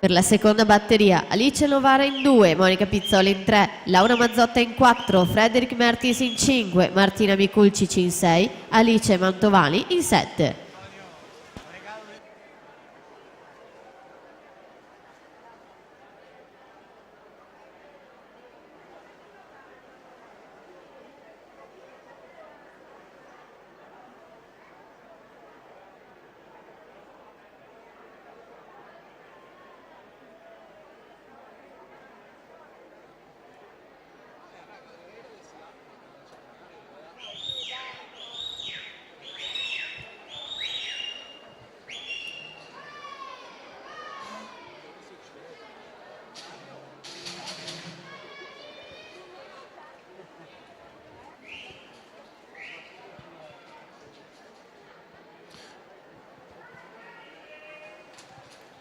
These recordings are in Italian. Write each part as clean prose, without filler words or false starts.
Per la seconda batteria, Alice Novara in 2, Monica Pizzoli in 3, Laura Mazzotta in 4, Frederic Mertis in 5, Martina Miculcic in 6, Alice Mantovani in 7.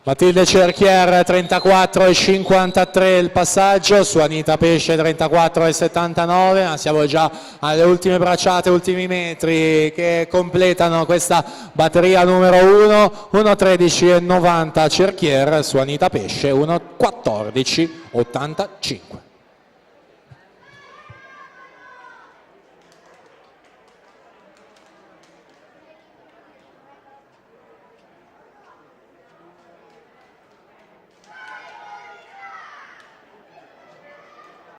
Matilde Cerchier 34,53 il passaggio, su Anita Pesce 34,79, ma siamo già alle ultime bracciate, ultimi metri che completano questa batteria numero 1, 1,13,90 Cerchier su Anita Pesce, 1,14,85.